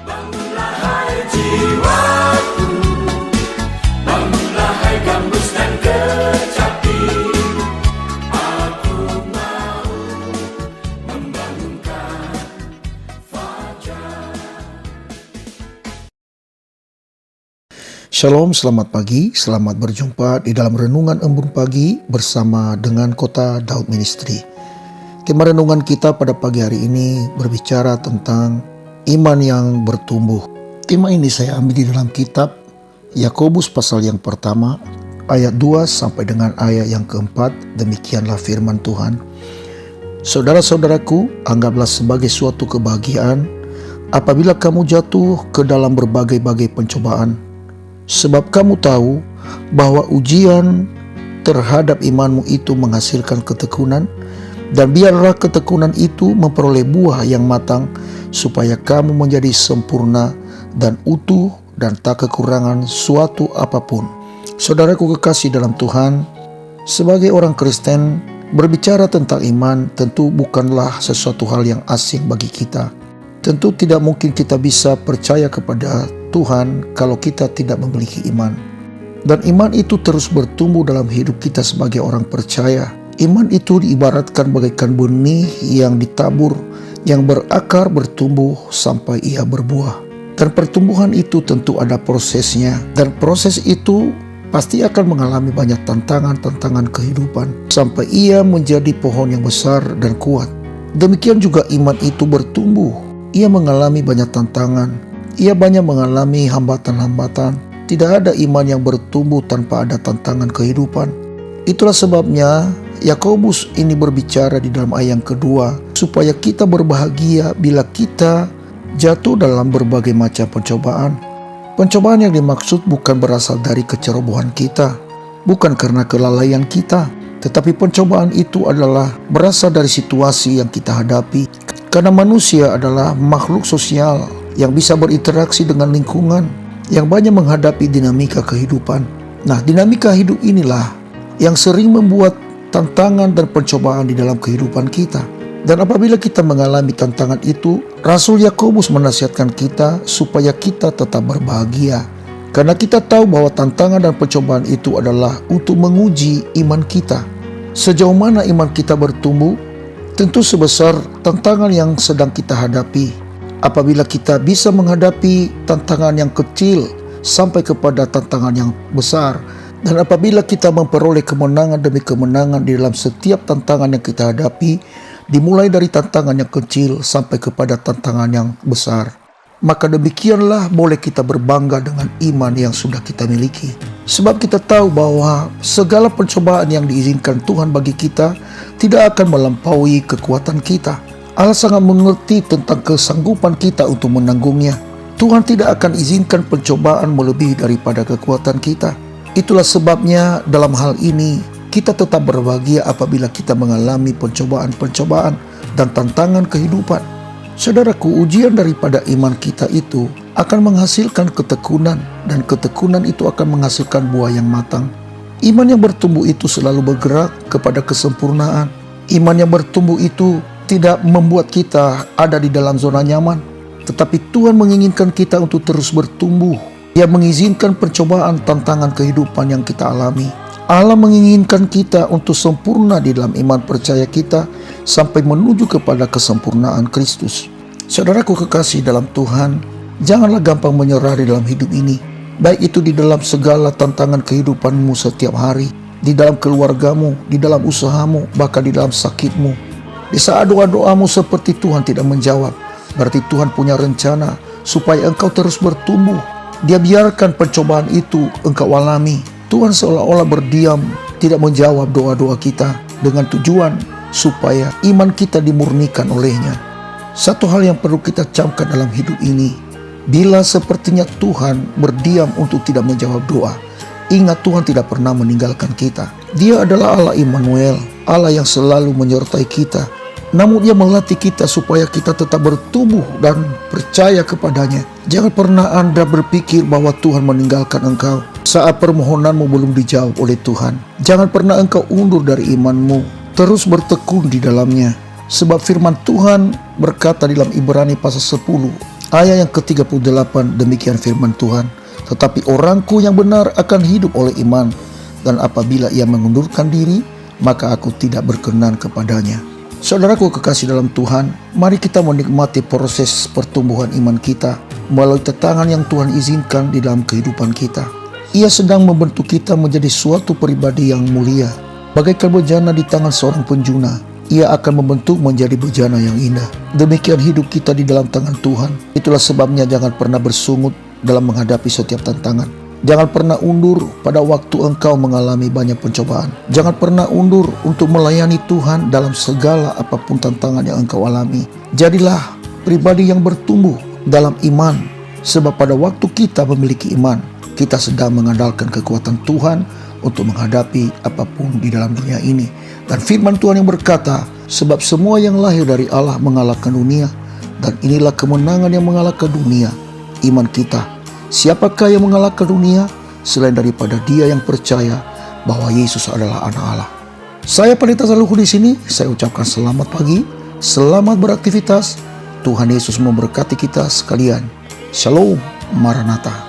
Bangunlah hai jiwaku, bangunlah hai gambus dan kecapi. Aku mau membangunkan fajar. Shalom, selamat pagi, selamat berjumpa di dalam Renungan Embun Pagi bersama dengan Kota Daud Ministry. Tema renungan kita pada pagi hari ini berbicara tentang iman yang bertumbuh. Tema ini saya ambil di dalam kitab Yakobus pasal yang pertama, ayat 2 sampai dengan ayat yang keempat. Demikianlah firman Tuhan. Saudara-saudaraku, anggaplah sebagai suatu kebahagiaan apabila kamu jatuh ke dalam berbagai-bagai pencobaan. Sebab kamu tahu bahwa ujian terhadap imanmu itu menghasilkan ketekunan, dan biarlah ketekunan itu memperoleh buah yang matang, supaya kamu menjadi sempurna dan utuh dan tak kekurangan suatu apapun. Saudaraku kekasih dalam Tuhan, sebagai orang Kristen, berbicara tentang iman tentu bukanlah sesuatu hal yang asing bagi kita. Tentu tidak mungkin kita bisa percaya kepada Tuhan kalau kita tidak memiliki iman. Dan iman itu terus bertumbuh dalam hidup kita sebagai orang percaya. Iman itu diibaratkan bagaikan benih yang ditabur, yang berakar bertumbuh sampai ia berbuah. Dan pertumbuhan itu tentu ada prosesnya. Dan proses itu pasti akan mengalami banyak tantangan-tantangan kehidupan sampai ia menjadi pohon yang besar dan kuat. Demikian juga iman itu bertumbuh. Ia mengalami banyak tantangan. Ia banyak mengalami hambatan-hambatan. Tidak ada iman yang bertumbuh tanpa ada tantangan kehidupan. Itulah sebabnya Yakobus ini berbicara di dalam ayat yang kedua, supaya kita berbahagia bila kita jatuh dalam berbagai macam pencobaan. Pencobaan yang dimaksud bukan berasal dari kecerobohan kita, bukan karena kelalaian kita, tetapi pencobaan itu adalah berasal dari situasi yang kita hadapi. Karena manusia adalah makhluk sosial yang bisa berinteraksi dengan lingkungan, yang banyak menghadapi dinamika kehidupan. Nah, dinamika hidup inilah yang sering membuat tantangan dan pencobaan di dalam kehidupan kita. Dan apabila kita mengalami tantangan itu, Rasul Yakobus menasihatkan kita supaya kita tetap berbahagia. Karena kita tahu bahwa tantangan dan pencobaan itu adalah untuk menguji iman kita. Sejauh mana iman kita bertumbuh, tentu sebesar tantangan yang sedang kita hadapi. Apabila kita bisa menghadapi tantangan yang kecil sampai kepada tantangan yang besar, dan apabila kita memperoleh kemenangan demi kemenangan di dalam setiap tantangan yang kita hadapi, dimulai dari tantangan yang kecil sampai kepada tantangan yang besar, maka demikianlah boleh kita berbangga dengan iman yang sudah kita miliki. Sebab kita tahu bahwa segala pencobaan yang diizinkan Tuhan bagi kita tidak akan melampaui kekuatan kita. Allah sangat mengerti tentang kesanggupan kita untuk menanggungnya. Tuhan tidak akan izinkan pencobaan melebihi daripada kekuatan kita. Itulah sebabnya dalam hal ini kita tetap berbahagia apabila kita mengalami pencobaan-pencobaan dan tantangan kehidupan. Saudaraku, ujian daripada iman kita itu akan menghasilkan ketekunan, dan ketekunan itu akan menghasilkan buah yang matang. Iman yang bertumbuh itu selalu bergerak kepada kesempurnaan. Iman yang bertumbuh itu tidak membuat kita ada di dalam zona nyaman, tetapi Tuhan menginginkan kita untuk terus bertumbuh. Dia mengizinkan percobaan tantangan kehidupan yang kita alami. Allah menginginkan kita untuk sempurna di dalam iman percaya kita sampai menuju kepada kesempurnaan Kristus. Saudaraku kekasih dalam Tuhan, janganlah gampang menyerah di dalam hidup ini, baik itu di dalam segala tantangan kehidupanmu setiap hari, di dalam keluargamu, di dalam usahamu, bahkan di dalam sakitmu. Di saat doa-doamu seperti Tuhan tidak menjawab, berarti Tuhan punya rencana supaya engkau terus bertumbuh. Dia biarkan pencobaan itu engkau alami. Tuhan seolah-olah berdiam, tidak menjawab doa-doa kita dengan tujuan supaya iman kita dimurnikan olehnya. Satu hal yang perlu kita camkan dalam hidup ini, bila sepertinya Tuhan berdiam untuk tidak menjawab doa, ingat Tuhan tidak pernah meninggalkan kita. Dia adalah Allah Immanuel, Allah yang selalu menyertai kita. Namun Dia melatih kita supaya kita tetap bertumbuh dan percaya kepadanya. Jangan pernah Anda berpikir bahwa Tuhan meninggalkan engkau saat permohonanmu belum dijawab oleh Tuhan. Jangan pernah engkau undur dari imanmu. Terus bertekun di dalamnya. Sebab firman Tuhan berkata dalam Ibrani pasal 10 Ayat yang ke-38, demikian firman Tuhan, tetapi orangku yang benar akan hidup oleh iman, dan apabila ia mengundurkan diri, maka aku tidak berkenan kepadanya. Saudaraku kekasih dalam Tuhan, mari kita menikmati proses pertumbuhan iman kita melalui tantangan yang Tuhan izinkan di dalam kehidupan kita. Ia sedang membentuk kita menjadi suatu pribadi yang mulia. Bagaikan bejana di tangan seorang penjuna, ia akan membentuk menjadi bejana yang indah. Demikian hidup kita di dalam tangan Tuhan. Itulah sebabnya jangan pernah bersungut dalam menghadapi setiap tantangan. Jangan pernah undur pada waktu engkau mengalami banyak pencobaan. Jangan pernah undur untuk melayani Tuhan dalam segala apapun tantangan yang engkau alami. Jadilah pribadi yang bertumbuh dalam iman, sebab pada waktu kita memiliki iman, kita sedang mengandalkan kekuatan Tuhan untuk menghadapi apapun di dalam dunia ini. Dan firman Tuhan yang berkata, sebab semua yang lahir dari Allah mengalahkan dunia, dan inilah kemenangan yang mengalahkan dunia, iman kita. Siapakah yang mengalahkan dunia selain daripada dia yang percaya bahwa Yesus adalah anak Allah. Saya Pendeta Saluhu di sini, saya ucapkan selamat pagi, selamat beraktivitas. Tuhan Yesus memberkati kita sekalian. Shalom, Maranatha.